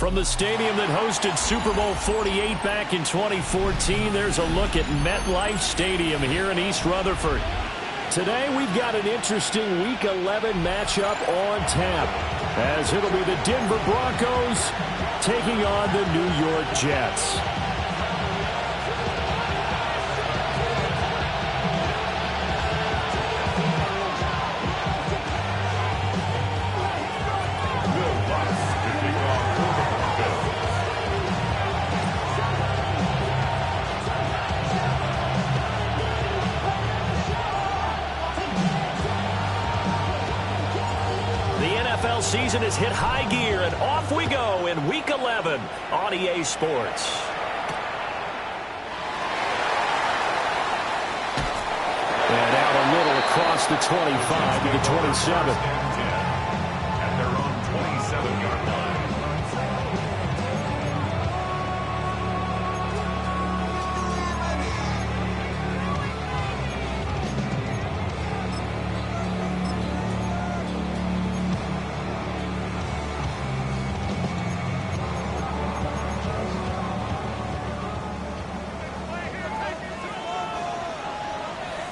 From the stadium that hosted Super Bowl 48 back in 2014, there's a look at MetLife Stadium here in East Rutherford. Today we've got an interesting Week 11 matchup on tap, as it'll be the Denver Broncos taking on the New York Jets. Season has hit high gear, and off we go in Week 11 on EA Sports. And out a little across the 25 to the 27. At their own 27-yard line.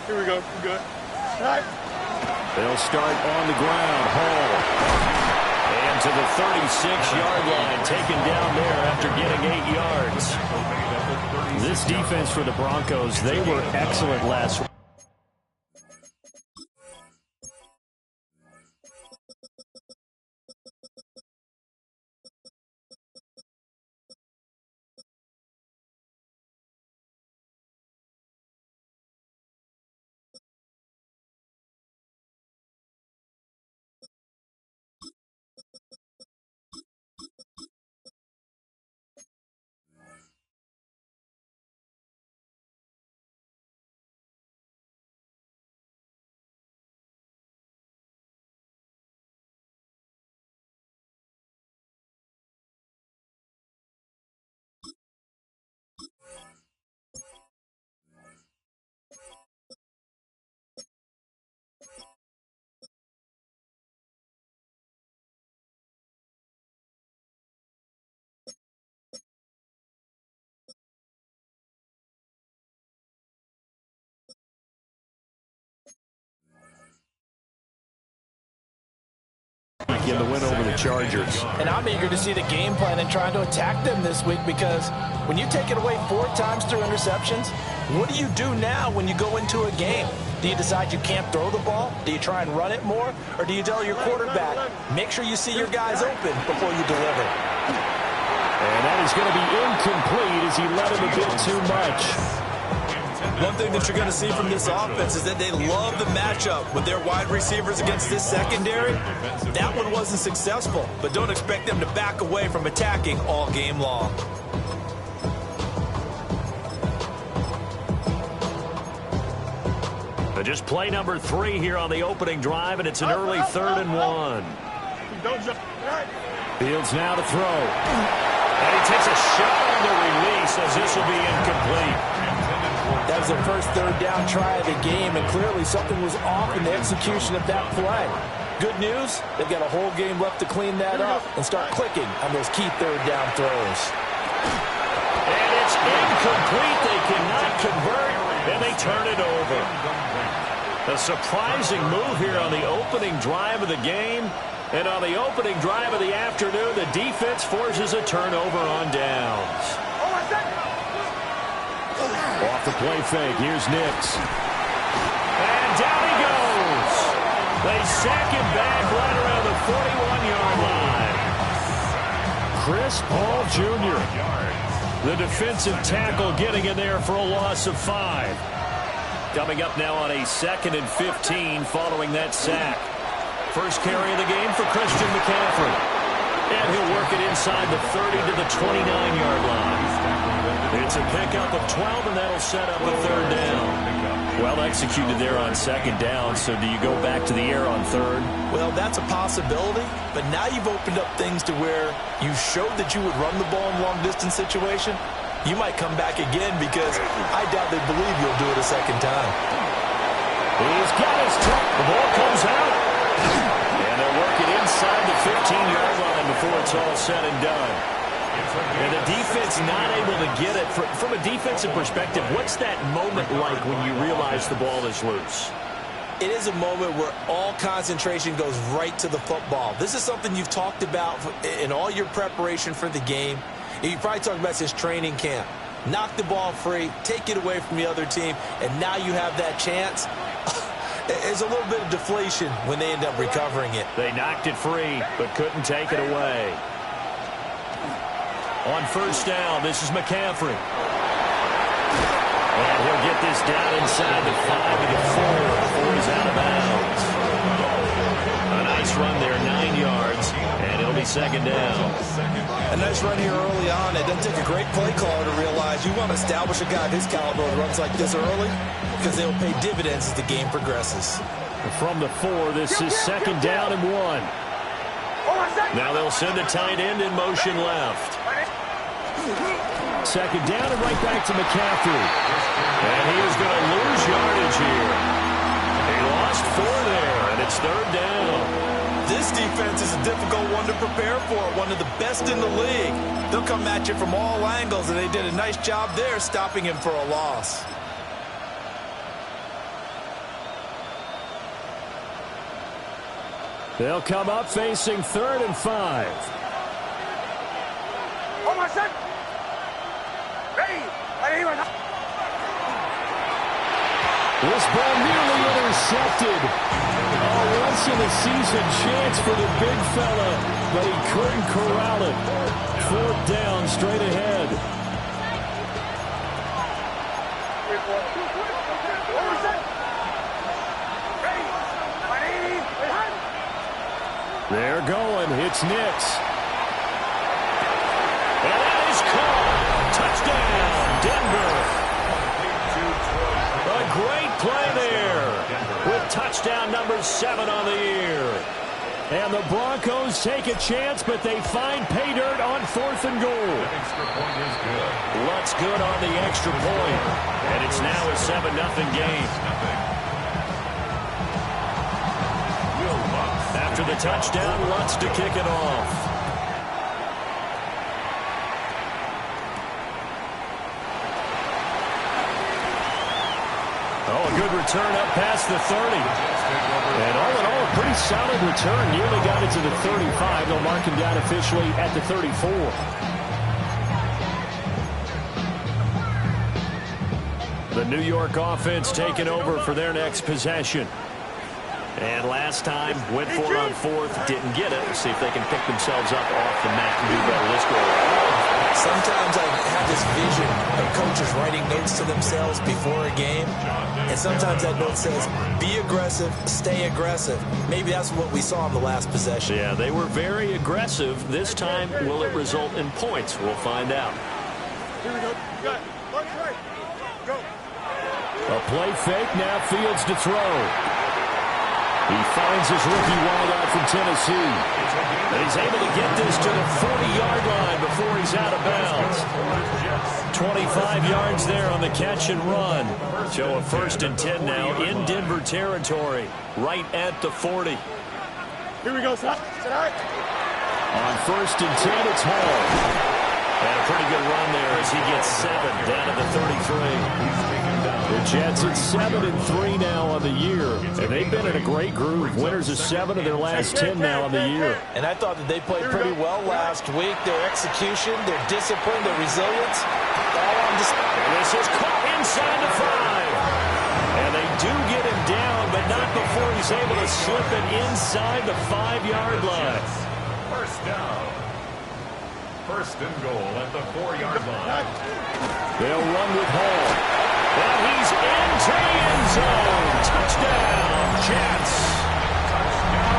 Here we go. We're good. All right. They'll start on the ground. Hall. And to the 36-yard line, taken down there after getting 8 yards. This defense for the Broncos, they were excellent last week. In the win over the Chargers. And I'm eager to see the game plan and trying to attack them this week, because when you take it away 4 times through interceptions, what do you do now when you go into a game? Do you decide you can't throw the ball? Do you try and run it more? Or do you tell your quarterback, make sure you see your guys open before you deliver? And that is going to be incomplete as he let him a bit too much. One thing that you're going to see from this offense is that they love the matchup with their wide receivers against this secondary. That one wasn't successful, but don't expect them to back away from attacking all game long. Just play number 3 here on the opening drive, and it's an early 3rd and 1. Fields now to throw. And he takes a shot on the release as this will be incomplete. That was their first 3rd down try of the game, and clearly something was off in the execution of that play. Good news, they've got a whole game left to clean that up and start clicking on those key 3rd down throws. And it's incomplete. They cannot convert, and they turn it over. A surprising move here on the opening drive of the game. And on the opening drive of the afternoon, the defense forces a turnover on downs. Off the play fake, here's Nix. And down he goes. They sack him back right around the 41-yard line. Chris Paul Jr., the defensive tackle, getting in there for a loss of 5. Coming up now on a 2nd and 15 following that sack. First carry of the game for Christian McCaffrey. And he'll work it inside the 30 to the 29-yard line. It's a pickup of 12, and that'll set up a 3rd down. Well executed there on 2nd down, so do you go back to the air on 3rd? Well, that's a possibility, but now you've opened up things to where you showed that you would run the ball in long-distance situation. You might come back again, because I doubt they believe you'll do it a 2nd time. He's got his tuck. The ball comes out. And they'll work it inside the 15-yard line before it's all said and done. And the defense not able to get it. From a defensive perspective, what's that moment like when you realize the ball is loose? It is a moment where all concentration goes right to the football. This is something you've talked about in all your preparation for the game. You probably talked about since training camp. Knock the ball free, take it away from the other team, and now you have that chance. There's a little bit of deflation when they end up recovering it. They knocked it free, but couldn't take it away. On first down, this is McCaffrey. And he'll get this down inside the 5 to the 4 before he's out of bounds. A nice run there, 9 yards, and it'll be second down. A nice run here early on. It doesn't take a great play caller to realize you want to establish a guy of his caliber that runs like this early because they'll pay dividends as the game progresses. From the 4, this is second down and 1. Now they'll send the tight end in motion left. Second down and right back to McCaffrey. And he is going to lose yardage here. He lost 4 there, and it's third down. This defense is a difficult one to prepare for, one of the best in the league. They'll come at you from all angles, and they did a nice job there stopping him for a loss. They'll come up facing 3rd and 5. This ball nearly intercepted. A once-in-a-season chance for the big fella, but he couldn't corral it. 4th down, straight ahead. They're going. It's Nix. And that is caught. Touchdown, Denver. A great play there with touchdown number 7 on the year. And the Broncos take a chance, but they find pay dirt on 4th and goal. Lutt's good on the extra point. And it's now a 7-0 game. After the touchdown, Lutz to kick it off. Oh, a good return up past the 30. And all in all, a pretty solid return. Nearly got it to the 35. They'll mark him down officially at the 34. The New York offense taking over for their next possession. And last time, went for it on 4th, didn't get it. We'll see if they can pick themselves up off the mat and do better this go around. Sometimes I have this vision of coaches writing notes to themselves before a game. And sometimes that note says, be aggressive, stay aggressive. Maybe that's what we saw in the last possession. Yeah, they were very aggressive. This time, will it result in points? We'll find out. Here we go. You got it. March right. Go. A play fake, now Fields to throw. He finds his rookie wideout from Tennessee. And he's able to get this to the 40-yard line before he's out of bounds. 25 yards there on the catch and run. So a 1st and 10 now in Denver territory, right at the 40. Here we go, son. On 1st and 10, it's Hall. And a pretty good run there as he gets 7 down to the 33. The Jets at 7-3 now on the year, and they've been in a great groove. Winners of 7 of their last 10 now on the year. And I thought that they played pretty well last week. Their execution, their discipline, their resilience, all on display. And this is caught inside the 5. And they do get him down, but not before he's able to slip it inside the 5-yard line. First down. 1st and goal at the 4-yard line. They'll run with Hall. And he's into the end zone. Touchdown, Jets.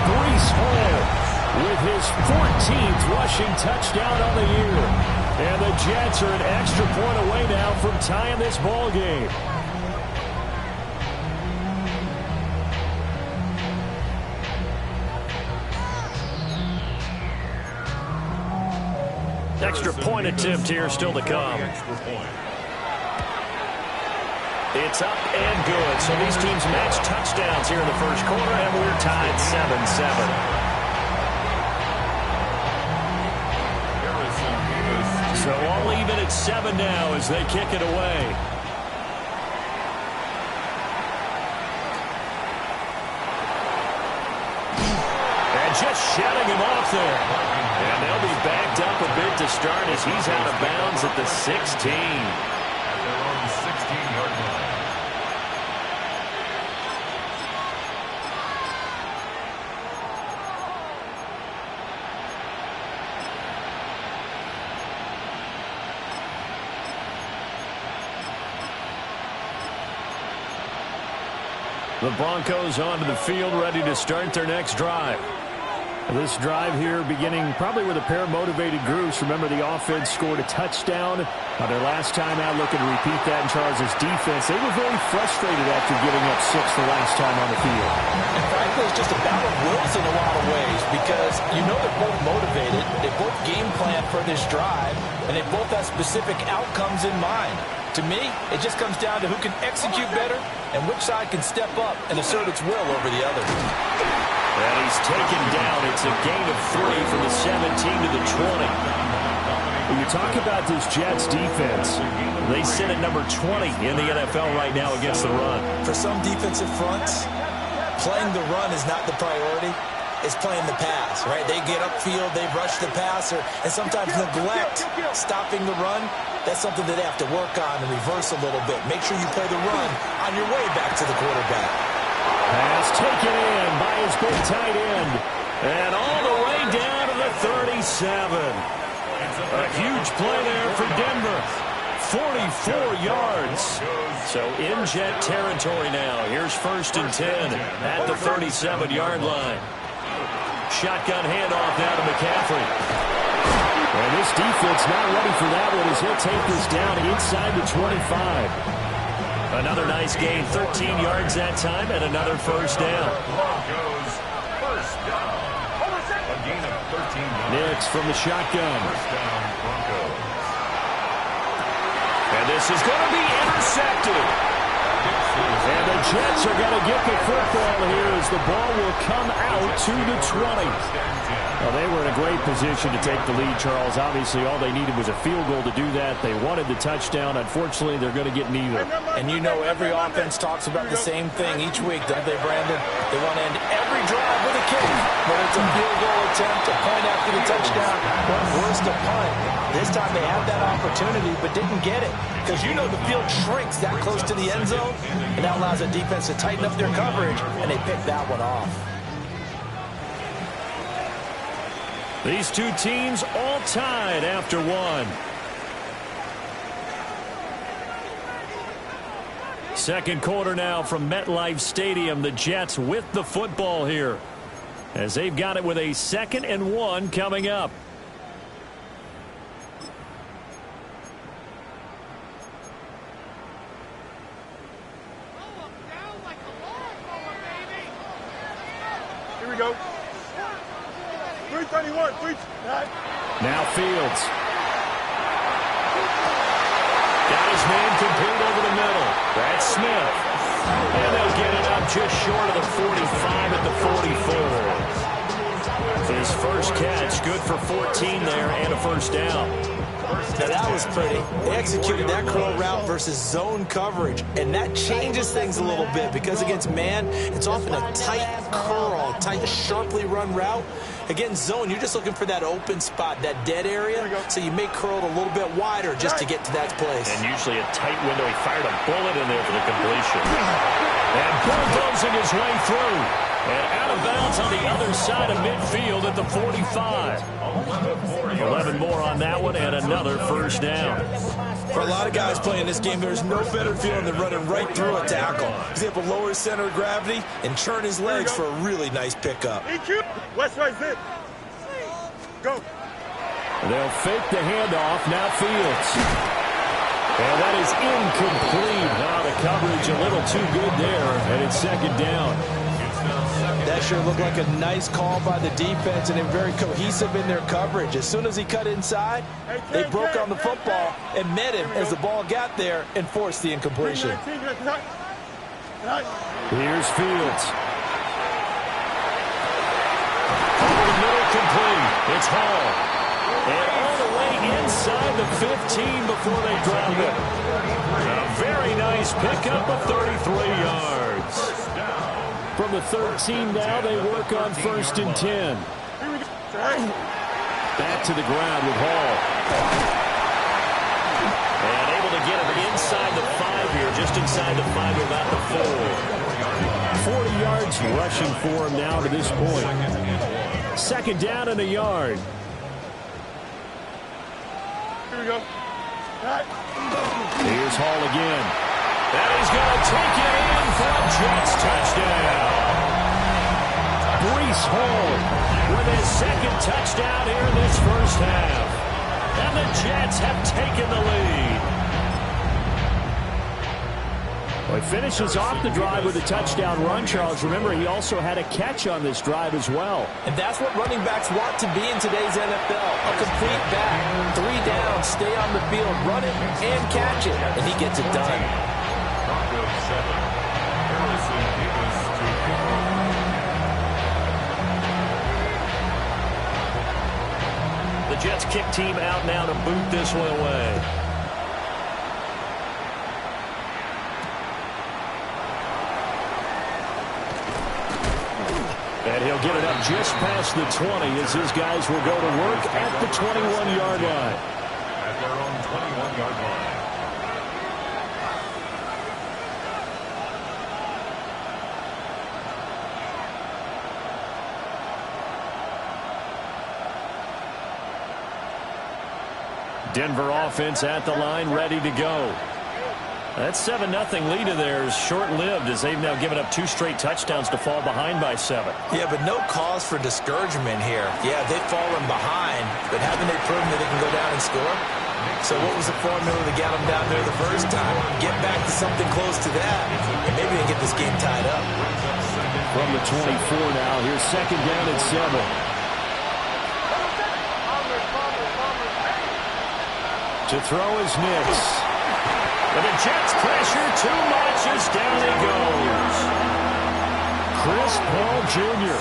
Breece Hall with his 14th rushing touchdown on the year. And the Jets are an extra point away now from tying this ball game. Extra point attempt here still to come. It's up and good. So these teams match touchdowns here in the first quarter, and we're tied 7-7. Harrison, at 7 now as they kick it away. Just shutting him off there. And they'll be backed up a bit to start as he's out of bounds at the 16. At their own 16-yard line. The Broncos onto the field, ready to start their next drive. This drive here beginning probably with a pair of motivated groups. Remember, the offense scored a touchdown on their last time out, looking to repeat that in Charles' defense. They were very frustrated after giving up 6 the last time on the field. And frankly, it's just a battle of wills in a lot of ways because you know they're both motivated, they both game plan for this drive, and they both have specific outcomes in mind. To me, it just comes down to who can execute better and which side can step up and assert its will over the other. And he's taken down. It's a gain of 3 from the 17 to the 20. When you talk about this Jets defense, they sit at number 20 in the NFL right now against the run. For some defensive fronts, playing the run is not the priority. It's playing the pass, right? They get upfield, they rush the passer, and sometimes neglect stopping the run. That's something that they have to work on and reverse a little bit. Make sure you play the run on your way back to the quarterback. Pass taken in by his big tight end. And all the way down to the 37. A huge play there for Denver. 44 yards. So in Jet territory now. Here's 1st and 10 at the 37-yard line. Shotgun handoff now to McCaffrey. And this defense not ready for that one as he'll take this down inside the 25. Another nice gain, 13 yards that time, and another first down. Broncos first down. A gain of 13 yards. Nix from the shotgun. First down, Broncos. And this is going to be intercepted. And the Jets are going to get the football here as the ball will come out to the 20. Well, they were in a great position to take the lead, Charles. Obviously, all they needed was a field goal to do that. They wanted the touchdown. Unfortunately, they're going to get neither. And you know every offense talks about the same thing each week, don't they, Brandon? They want to end every drive with a kick. Whether it's a field goal attempt, a point after the touchdown, or worse, a punt. This time they had that opportunity but didn't get it. Because you know the field shrinks that close to the end zone, and that allows the defense to tighten up their coverage, and they pick that one off. These two teams all tied after one. Second quarter now from MetLife Stadium. The Jets with the football here as they've got it with a 2nd and 1 coming up. Here we go. 331. Now Fields. Got his man complete over the middle. That's Smith. And they'll get it up just short of the 45 at the 44. His first catch, good for 14 there and a first down. Now that was pretty. They executed that curl route versus zone coverage, and that changes things a little bit because against man, it's often a tight curl, tight, sharply run route. Against zone, you're just looking for that open spot, that dead area, so you may curl it a little bit wider just to get to that place. And usually a tight window. He fired a bullet in there for the completion. And bulldozing his way through. And out of bounds on the other side of midfield at the 45. 11 more on that one and another first down. For a lot of guys playing this game, there's no better feeling than running right through a tackle. He's able to lower his center of gravity and churn his legs for a really nice pickup. West right zip. Go. They'll fake the handoff. Now Fields. And that is incomplete. Now the coverage a little too good there, and it's 2nd down. That sure looked like a nice call by the defense, and they're very cohesive in their coverage. As soon as he cut inside, they broke on the football and met him as the ball got there and forced the incompletion. Here's Fields. Over the middle, complete. It's Hall. And all the way inside the 15 before they drop it. A very nice pickup of 33 yards. From the 13 now, they work on 1st and 10. Back to the ground with Hall. And able to get him inside the 5 here, just inside the 5, about the 4. 40 yards rushing for him now to this point. 2nd down and a yard. Here we go. Here's Hall again. And he's going to take it in for a Jets touchdown. Breece Hall with his 2nd touchdown here in this first half. And the Jets have taken the lead. Well, he finishes off the drive with a touchdown run, Charles. Remember, he also had a catch on this drive as well. And that's what running backs want to be in today's NFL. A complete back. 3 down, stay on the field, run it, and catch it. And he gets it done. Broncos 7. Harrison Davis to kick off. The Jets kick team out now to boot this one away. And he'll get it up just past the 20 as his guys will go to work at the 21-yard line. At their own 21-yard line. Denver offense at the line, ready to go. That 7-0 lead of theirs short-lived as they've now given up 2 straight touchdowns to fall behind by 7. Yeah, but no cause for discouragement here. Yeah, they've fallen behind, but haven't they proven that they can go down and score? So what was the formula to get them down there the first time? Get back to something close to that, and maybe they get this game tied up. From the 24 now, here's 2nd down and 7. To throw is Nix. But the Jets pressure too much as down he goes. Chris Paul Jr.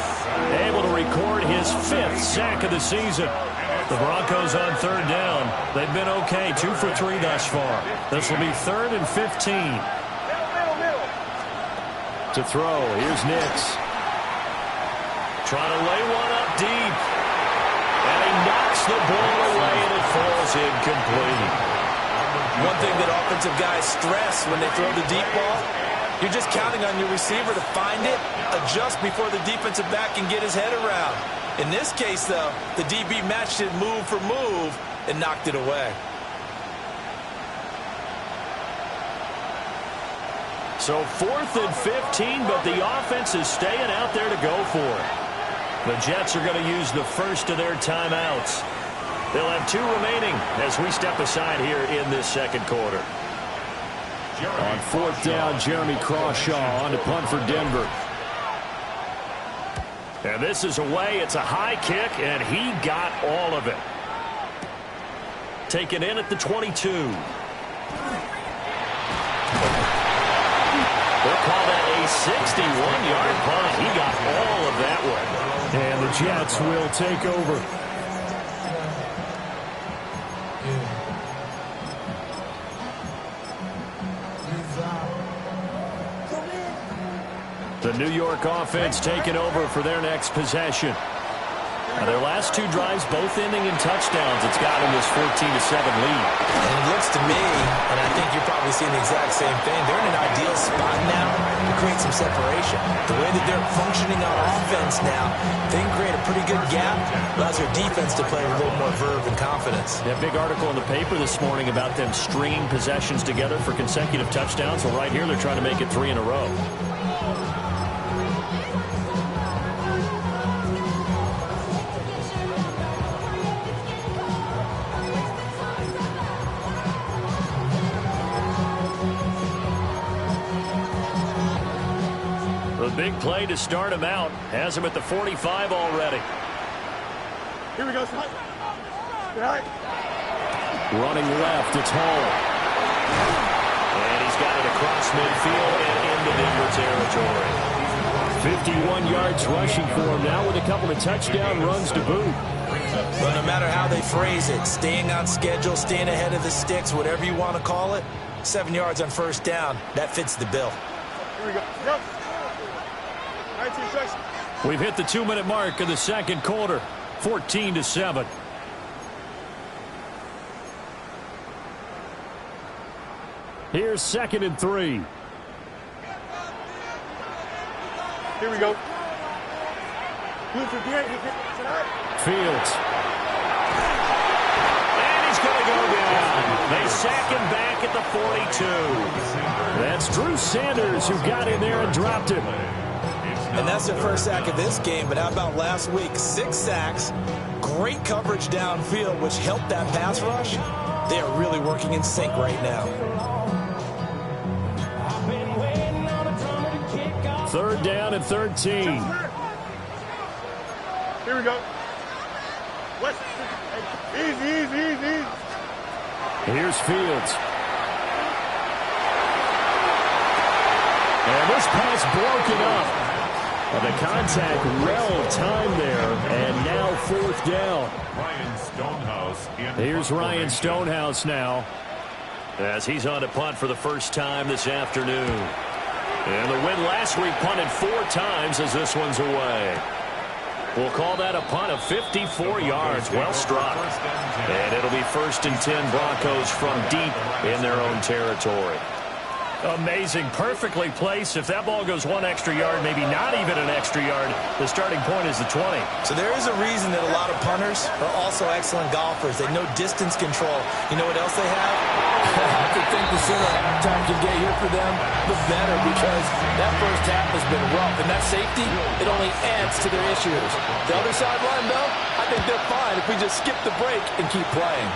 able to record his 5th sack of the season. The Broncos on 3rd down. They've been okay, 2 for 3 thus far. This will be 3rd and 15. To throw, here's Nix. Trying to lay one up deep. And he knocks the ball away and it falls incomplete. One thing that offensive guys stress when they throw the deep ball, you're just counting on your receiver to find it, adjust before the defensive back can get his head around. In this case, though, the DB matched it move for move and knocked it away. So 4th and 15, but the offense is staying out there to go for it. The Jets are going to use the first of their timeouts. They'll have 2 remaining as we step aside here in this 2nd quarter. On 4th down, Jeremy Crawshaw on to punt for Denver. And this is away. It's a high kick, and he got all of it. Taken in at the 22. They'll call that a 61-yard punt. He got all of that one. And the Jets will take over. The New York offense taking over for their next possession. Now their last 2 drives both ending in touchdowns. It's got them this 14-7 lead. And it looks to me, and I think you're probably seeing the exact same thing, they're in an ideal spot now to create some separation. The way that they're functioning on offense now, they can create a pretty good gap, allows their defense to play with a little more verve and confidence. That big article in the paper this morning about them stringing possessions together for consecutive touchdowns. Well, right here they're trying to make it 3 in a row. Big play to start him out. Has him at the 45 already. Here we go. Running left, it's Hall. And he's got it across midfield and into Denver territory. 51 yards rushing for him now with a couple of touchdown runs to boot. Well, no matter how they phrase it, staying on schedule, staying ahead of the sticks, whatever you want to call it, 7 yards on first down, that fits the bill. Here we go. Yep. 19 seconds. We've hit the 2-minute mark of the second quarter, 14-7. Here's 2nd and 3. Here we go. Fields. And he's going to go down. They sack him back at the 42. That's Drew Sanders who got in there and dropped him. And that's their first sack of this game, but how about last week? 6 sacks, great coverage downfield, which helped that pass rush. They are really working in sync right now. 3rd down and 13. Here we go. West. Easy. Here's Fields. And this pass broken up. And the contact well timed there. And now 4th down. Ryan Stonehouse. Here's Ryan Stonehouse now, as he's on to punt for the first time this afternoon. And the win last week, punted 4 times as this one's away. We'll call that a punt of 54 yards. Well struck. And it'll be 1st and 10 Broncos from deep in their own territory. Amazing. Perfectly placed. If that ball goes 1 extra yard, maybe not even an extra yard, the starting point is the 20. So there is a reason that a lot of punters are also excellent golfers. They know distance control. You know what else they have? I could think the sooner time can get here for them, the better, because that first half has been rough. And that safety, it only adds to their issues. The other sideline, though, I think they're fine if we just skip the break and keep playing.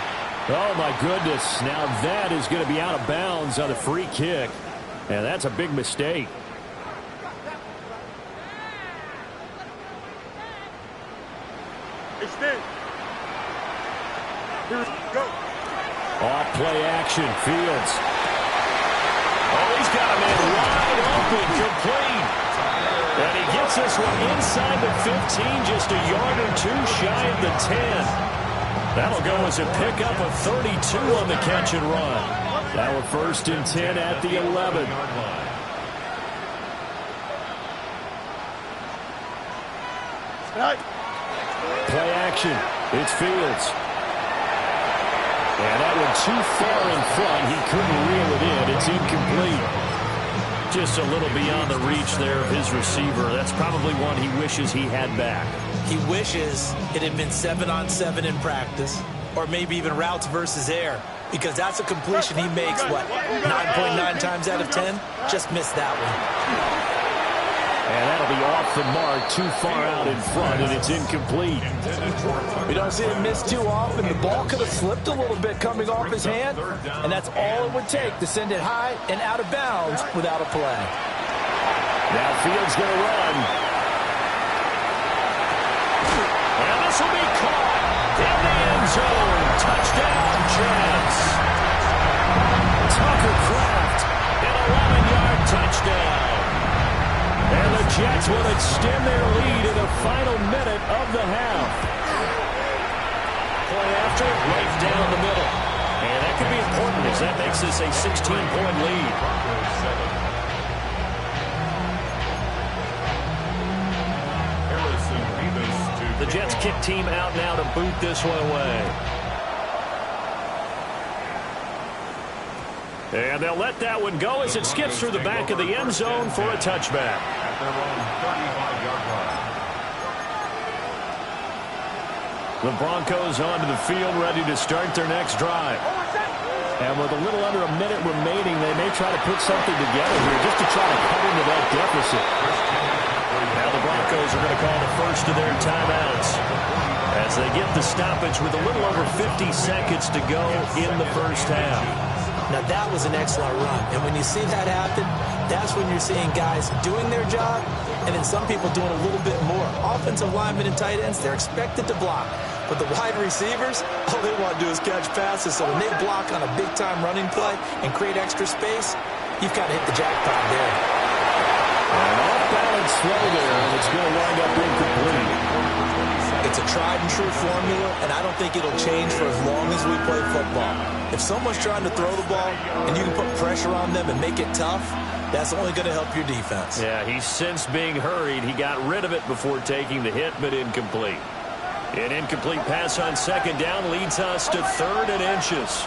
Oh, my goodness. Now that is going to be out of bounds on the free kick. And that's a big mistake. Extend. Here we go. Off play action. Fields. Oh, he's got a man wide open. Complete. And he gets this one inside the 15, just a yard or 2 shy of the 10. That'll go as a pickup of 32 on the catch and run. Now we're 1st and 10 at the 11. Play action. It's Fields. And that one too far in front. He couldn't reel it in. It's incomplete. Just a little beyond the reach there of his receiver. That's probably one he wishes he had back. He wishes it had been 7-on-7 in practice, or maybe even routes versus air, because that's a completion he makes, what, 9.9 times out of 10? Just missed that one. And that'll be off the mark, too far out in front, and it's incomplete. We don't see him miss too often. The ball could have slipped a little bit coming off his hand, and that's all it would take to send it high and out of bounds without a play. Now Fields going to run. And this will be caught in the end zone. Touchdown, Jets. Tucker Kraft, an 11-yard touchdown. And the Jets will extend their lead in the final minute of the half. Play after, right down the middle. And that could be important as that makes this a 16-point lead. The Jets kick team out now to boot this one away. And they'll let that one go as it skips through the back of the end zone for a touchback. At their own 35-yard line. The Broncos onto the field, ready to start their next drive. And with a little under a minute remaining, they may try to put something together here just to try to cut into that deficit. Now the Broncos are going to call the first of their timeouts as they get the stoppage with a little over 50 seconds to go in the first half. Now that was an excellent run, and when you see that happen, that's when you're seeing guys doing their job, and then some people doing a little bit more. Offensive linemen and tight ends, they're expected to block, but the wide receivers, all they want to do is catch passes, so when they block on a big-time running play and create extra space, you've got to hit the jackpot there. An off-balance throw there, and it's going to wind up incomplete. It's a tried and true formula, and I don't think it'll change for as long as we play football. If someone's trying to throw the ball and you can put pressure on them and make it tough, that's only going to help your defense. Yeah, he's since being hurried. He got rid of it before taking the hit, but incomplete. An incomplete pass on second down leads us to 3rd and inches.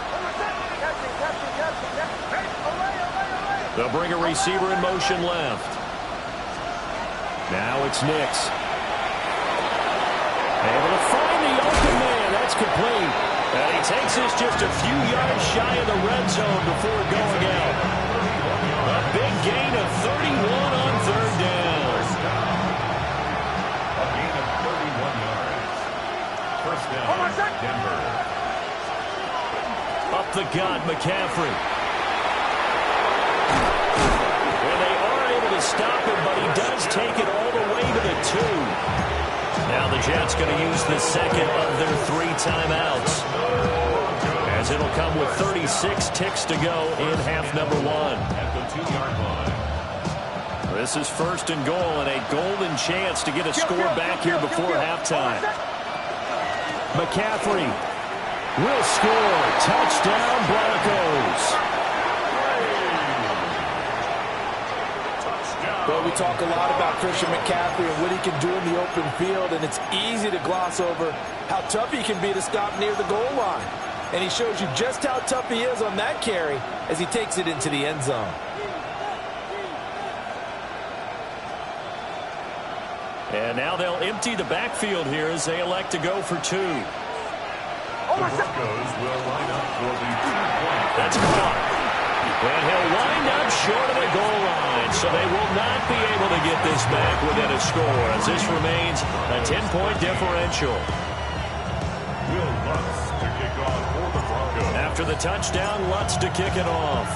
They'll bring a receiver in motion left. Now it's Nix. Able to find the open man. That's complete. And he takes this just a few yards shy of the red zone before going out. A big gain of 31 on 3rd down. A gain of 31 yards. First down, Denver. Up the gut, McCaffrey. And they are able to stop him, but he does take it all the way to the 2. Now the Jets going to use the second of their 3 timeouts, as it'll come with 36 ticks to go in half number 1. At the 2-yard line. This is 1st and goal, and a golden chance to get a score back here before halftime. McCaffrey will score. Touchdown, Broncos. Well, we talk a lot about Christian McCaffrey and what he can do in the open field, and it's easy to gloss over how tough he can be to stop near the goal line. And he shows you just how tough he is on that carry as he takes it into the end zone. And now they'll empty the backfield here as they elect to go for 2. The Broncos will line up for the 2-point. That's caught. And he'll wind up short of the goal line, so they will not be able to get this back within a score, as this remains a 10-point differential. Will Lutz to kick off for the Broncos. After the touchdown, Lutz to kick it off.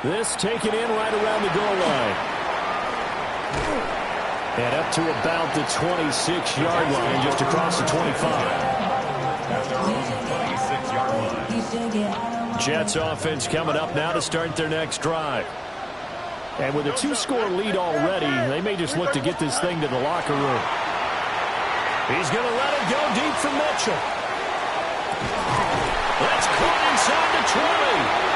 This taken in right around the goal line. And up to about the 26-yard line, just across the 25. Jets offense coming up now to start their next drive. And with a 2-score lead already, they may just look to get this thing to the locker room. He's going to let it go deep for Mitchell. That's caught inside the 20.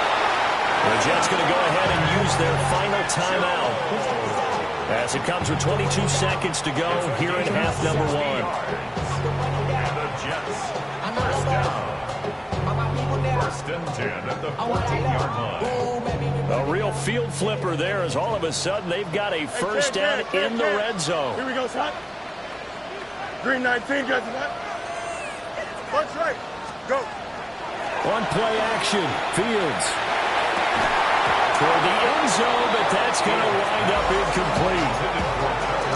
The Jets going to go ahead and use their final timeout, as it comes with 22 seconds to go here in half number 1. And the Jets, first down. 1st and 10 at the 14-yard line. A real field flipper there, as all of a sudden they've got a first down in the red zone. Here we go, son. Green 19, guys. Punch right. Go. On play action, Fields toward the end zone, but that's going to wind up incomplete.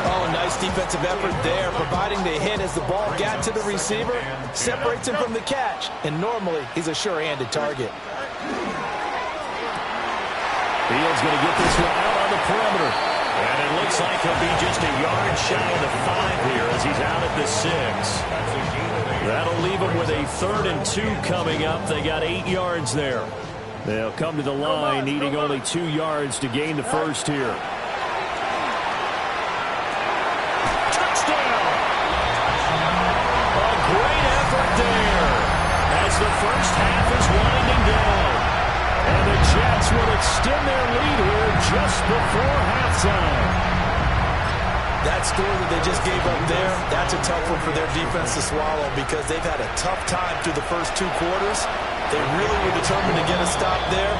Oh, nice defensive effort there, providing the hit as the ball got to the receiver, separates him from the catch, and normally he's a sure-handed target. Fields going to get this one out on the perimeter, and it looks like he'll be just a yard shy of the 5 here as he's out at the 6. That'll leave him with a 3rd and 2 coming up. They got 8 yards there. They'll come to the line needing only 2 yards to gain the first here. Touchdown! A great effort there as the first half is winding down. And the Jets will extend their lead here just before halftime. That score that they just gave up there, that's a tough one for their defense to swallow because they've had a tough time through the first 2 quarters. They really were determined to get a stop there,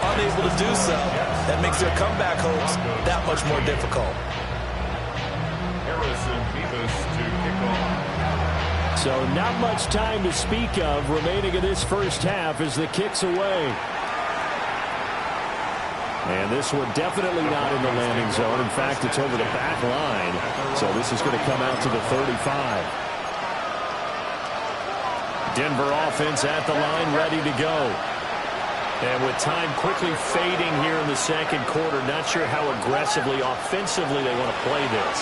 unable to do so. That makes their comeback hopes that much more difficult. Harrison Beavis to kick off. So not much time to speak of remaining in this first half as the kick's away. And this one definitely not in the landing zone. In fact, it's over the back line. So this is going to come out to the 35. Denver offense at the line, ready to go. And with time quickly fading here in the second quarter, not sure how aggressively, offensively they want to play this.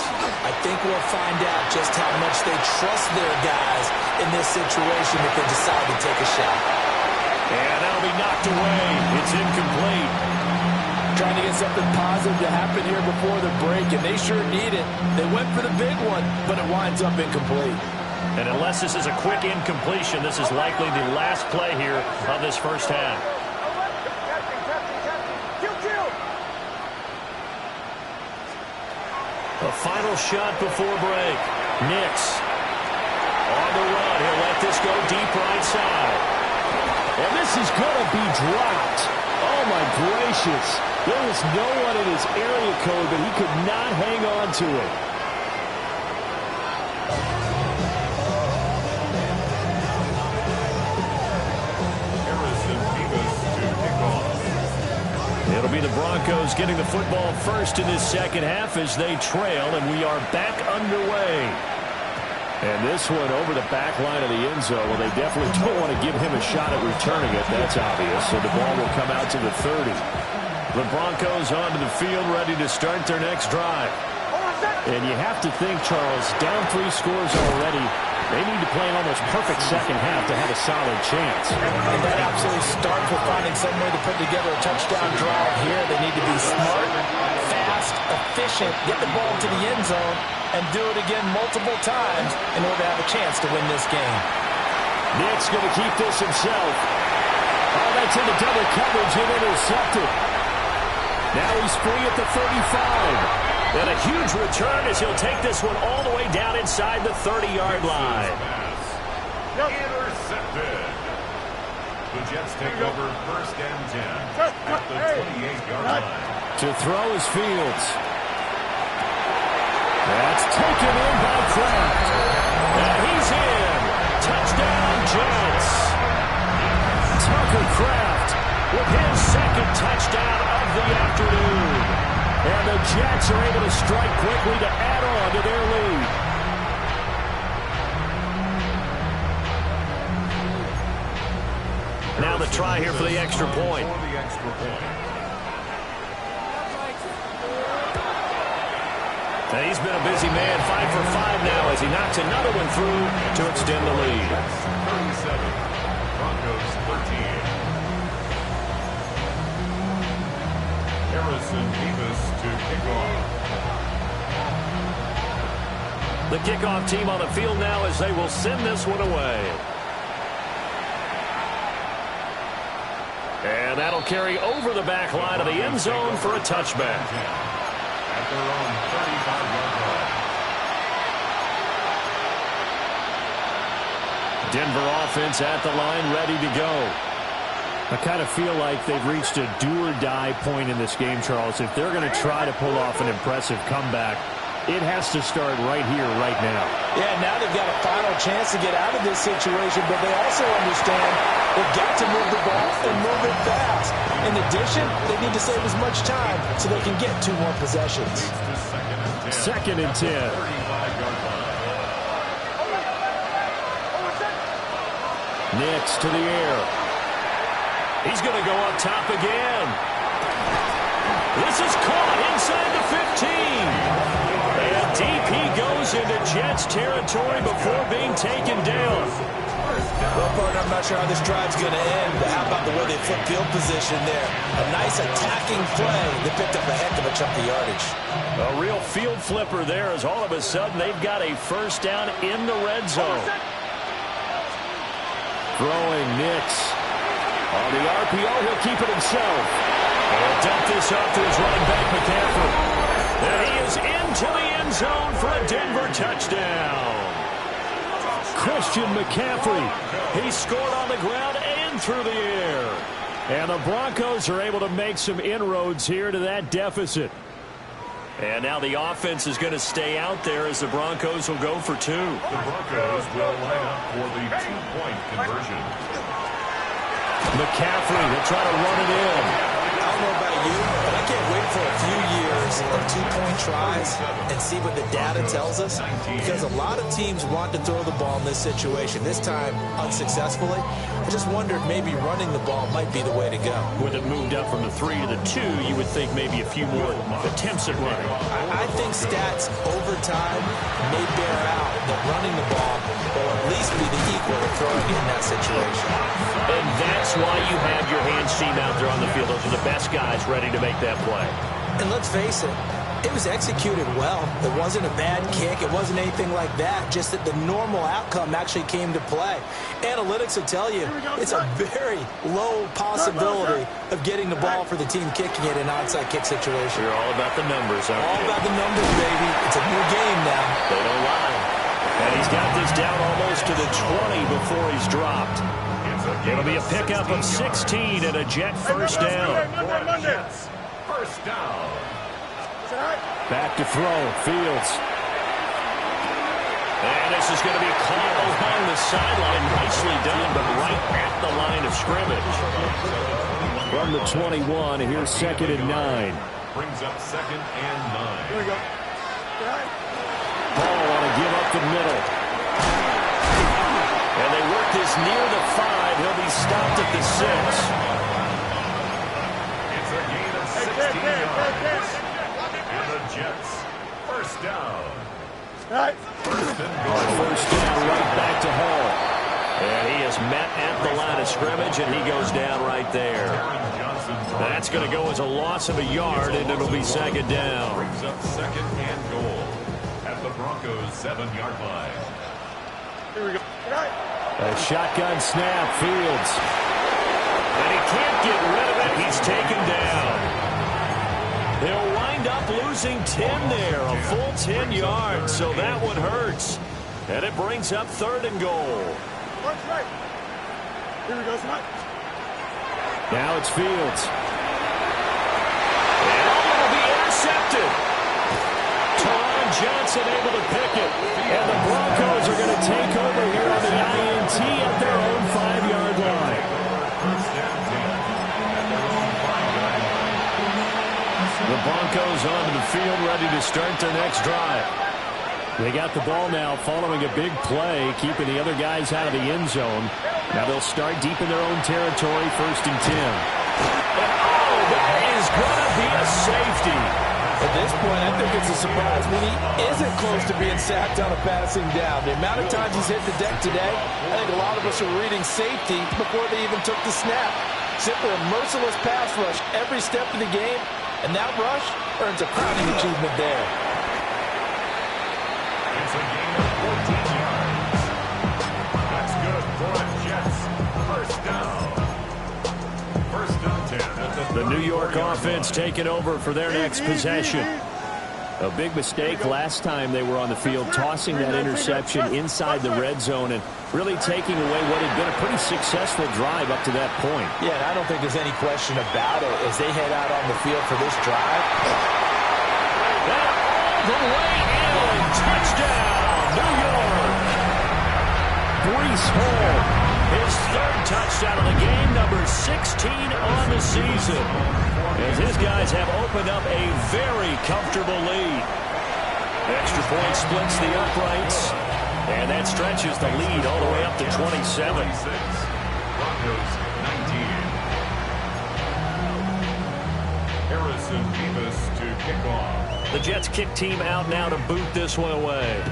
I think we'll find out just how much they trust their guys in this situation if they decide to take a shot. And that'll be knocked away. It's incomplete. trying to get something positive to happen here before the break, and they sure need it. They went for the big one, but it winds up incomplete. And unless this is a quick incompletion, this is likely the last play here of this first half. The final shot before break. Nix on the run. He'll let this go deep right side. And this is going to be dropped. Oh, my gracious. There was no one in his area code, but he could not hang on to it. It'll be the Broncos getting the football first in this second half as they trail, and we are back underway. And this one over the back line of the end zone. Well, they definitely don't want to give him a shot at returning it. That's obvious. So the ball will come out to the 30. The Broncos onto the field, ready to start their next drive. And you have to think, Charles, down 3 scores already. They need to play an almost perfect second half to have a solid chance. And that absolutely starts with finding some way to put together a touchdown drive here. They need to be smart, fast, efficient, get the ball to the end zone, and do it again multiple times in order to have a chance to win this game. Nick's going to keep this himself. Oh, that's into double coverage and intercepted. Now he's free at the 35. And a huge return as he'll take this one all the way down inside the 30-yard line. Intercepted. The Jets take over first and 10 at the 28-yard line. To throw is Fields. That's taken in by Kraft. And he's in. Touchdown, Jets. Tucker Kraft With his second touchdown of the afternoon. And the Jets are able to strike quickly to add on to their lead. Now the try here for the extra point. And he's been a busy man, 5 for 5 now as he knocks another one through to extend the lead. 37, Broncos 13. Harrison Davis to kick off. The kickoff team on the field now as they will send this one away. And that'll carry over the back line of the end zone for a touchback. At their own 35-yard line. Denver offense at the line, ready to go. I kind of feel like they've reached a do-or-die point in this game, Charles. If they're going to try to pull off an impressive comeback, it has to start right here, right now. Yeah, now they've got a final chance to get out of this situation, but they also understand they've got to move the ball and move it fast. In addition, they need to save as much time so they can get 2 more possessions. Second and 10. Nix to the air. He's going to go up top again. This is caught inside the 15. And deep he goes into Jets territory before being taken down. Well, partner, I'm not sure how this drive's going to end, but how about the way they flip field position there? A nice attacking play that picked up a heck of a chunk of yardage. A real field flipper there as all of a sudden they've got a first down in the red zone. Throwing Nix. On the RPO, he'll keep it himself. And dump this off to his running back, McCaffrey. And he is into the end zone for a Denver touchdown. Christian McCaffrey. He scored on the ground and through the air. And the Broncos are able to make some inroads here to that deficit. And now the offense is going to stay out there as the Broncos will go for 2. The Broncos will line up for the 2-point conversion. McCaffrey will try to run it in. I don't know about you, but I can't wait for a few years of 2-point tries and see what the data tells us, because a lot of teams want to throw the ball in this situation, this time unsuccessfully. I just wonder if maybe running the ball might be the way to go. With it moved up from the 3 to the 2, you would think maybe a few more attempts at running. I think stats over time may bear out that running the ball will at least be the equal of throwing in that situation. And that's why you have your hands team out there on the field. Those are the best guys ready to make that play. And let's face it, it was executed well. It wasn't a bad kick. It wasn't anything like that. Just that the normal outcome actually came to play. Analytics will tell you it's a very low possibility of getting the ball for the team kicking it in an onside kick situation. You're all about the numbers, aren't you? All about the numbers, baby. It's a new game now. They don't lie. And he's got this down almost to the 20 before he's dropped. It'll be a pickup of 16 and a Jet first down. First down. Back to throw, Fields. And this is going to be caught along the sideline. Nicely done, but right at the line of scrimmage. From the 21, here's 2nd and 9. Brings up 2nd and 9. Here we go. Ball on a give up the middle. And they work this near the 5. He'll be stopped at the 6. It's a gain of 16 yards. And the Jets, first down. First and goal. First down right back to Hall. And he is met at the line of scrimmage, and he goes down right there. That's going to go as a loss of a yard, and it'll be 2nd down. Brings up 2nd and goal at the Broncos' 7-yard line. Here we go. A shotgun snap, Fields. And he can't get rid of it. He's taken down. They'll wind up losing 10 there, a full 10 yards, so that one hurts. And it brings up 3rd and goal. Right. Here we go, Smart. Now it's Fields. And it'll be intercepted. Taron Johnson able to pick it. And the Broncos are going to take over here on the INT at their own 5-yard line. The Broncos onto the field, ready to start their next drive. They got the ball now following a big play, keeping the other guys out of the end zone. Now they'll start deep in their own territory, 1st and 10. And oh, that is going to be a safety. At this point, I think it's a surprise when he isn't close to being sacked on a passing down. The amount of times he's hit the deck today, I think a lot of us are reading safety before they even took the snap. Simply a merciless pass rush every step of the game, and that rush earns a crowning achievement there. It's a gain of 14 yards. That's good for the Jets. First down. First and 10 at The New York offense taking over for their next possession. A big mistake last time they were on the field, tossing that interception inside the red zone and really taking away what had been a pretty successful drive up to that point. Yeah, and I don't think there's any question about it as they head out on the field for this drive. All the way in, touchdown, New York. Breece Hall, his 3rd touchdown of the game, number 16 on the season. As his guys have opened up a very comfortable lead. Extra point splits the uprights, and that stretches the lead all the way up to 27. Broncos 19. Harrison Davis to kick off. The Jets kick team out now to boot this one away.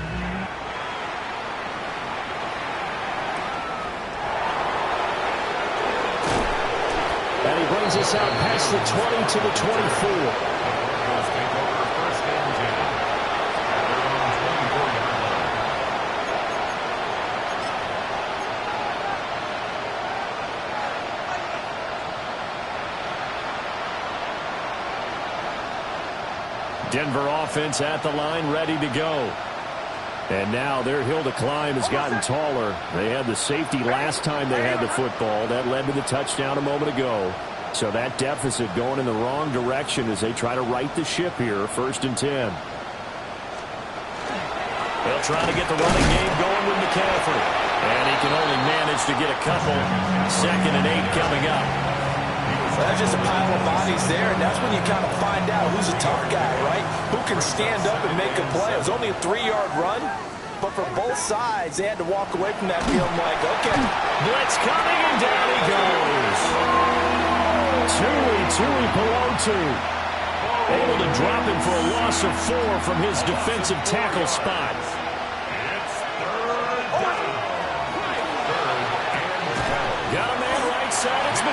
And he brings us out past the 20 to the 24. Denver offense at the line, ready to go. And now their hill to climb has gotten taller. They had the safety last time they had the football. That led to the touchdown a moment ago. So that deficit going in the wrong direction as they try to right the ship here, 1st and 10. They'll try to get the running game going with McCaffrey. And he can only manage to get a couple. 2nd and 8 coming up. That's just a pile of bodies there, and that's when you kind of find out who's a tough guy, right? Who can stand up and make a play. It was only a 3-yard run, but for both sides, they had to walk away from that feeling like, okay. Blitz coming, and down he goes. Tui Pelotu able to drop him for a loss of 4 from his defensive tackle spot. It's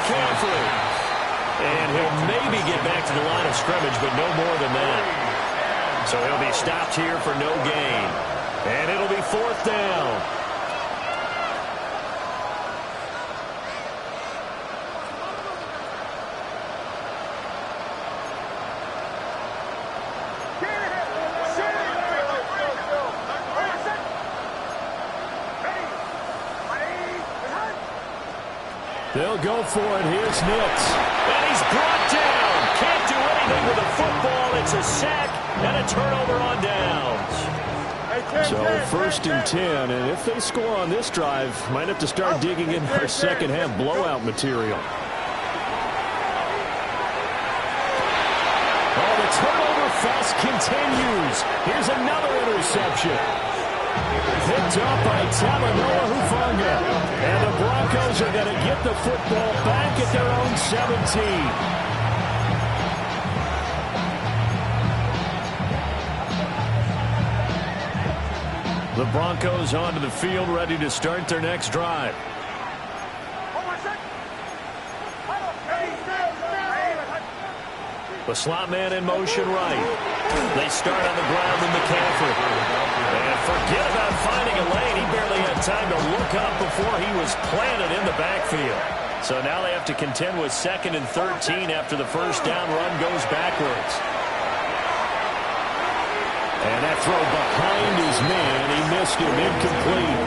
McCaffrey. And he'll maybe get back to the line of scrimmage, but no more than that. So he'll be stopped here for no gain. And it'll be 4th down. They'll go for it. Here's Nix. And he's brought down. Can't do anything with the football. It's a sack and a turnover on downs. So 1st and 10, and if they score on this drive, might have to start digging in our second half blowout material. Oh, the turnover fest continues. Here's another interception. Picked up by Talanoa Hufanga. And the Broncos are going to get the football back at their own 17. The Broncos onto the field, ready to start their next drive. The slot man in motion right. They start on the ground with McCaffrey. And forget about finding a lane. He barely had time to look up before he was planted in the backfield. So now they have to contend with 2nd and 13 after the first down run goes backwards. And that throw behind his man. He missed him, incomplete.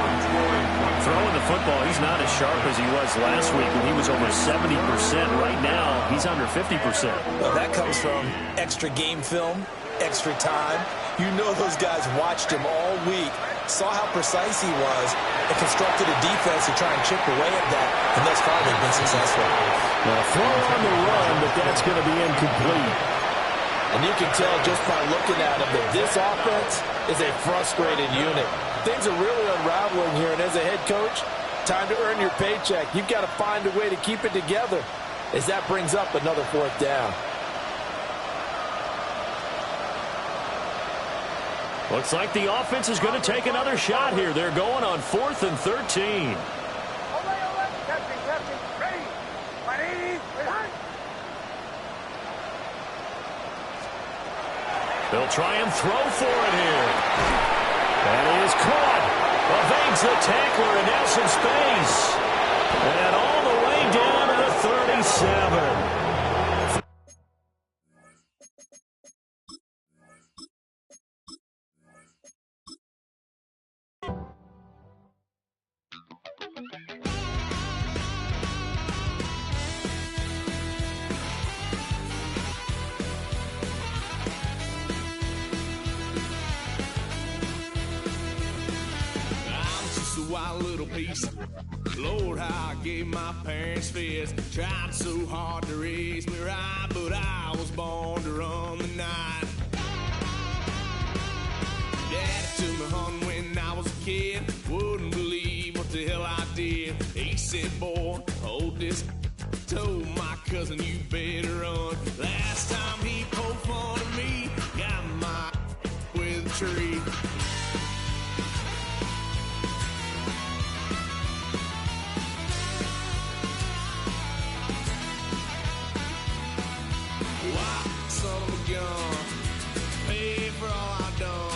Throwing the football, he's not as sharp as he was last week when he was over 70%. Right now, he's under 50%. Well, that comes from extra game film, extra time. You know those guys watched him all week, saw how precise he was, and constructed a defense to try and chip away at that, and thus far they've been successful. Now, throw on the run, but that's going to be incomplete. And you can tell just by looking at him that this offense is a frustrated unit. Things are really unraveling here, and as a head coach, time to earn your paycheck. You've got to find a way to keep it together as that brings up another 4th down. Looks like the offense is going to take another shot here. They're going on 4th and 13. They'll try and throw for it here. That is caught. Evades the tackler and now some space. And all the way down to the 37. Wild little piece. Lord, how I gave my parents fits. Tried so hard to raise me right, but I was born to run the night. Daddy took me home when I was a kid. Wouldn't believe what the hell I did. He said, boy, hold this. Told my cousin, you better run. Last time he poked fun of me, got my with a tree. Son of a gun, pay for all I done.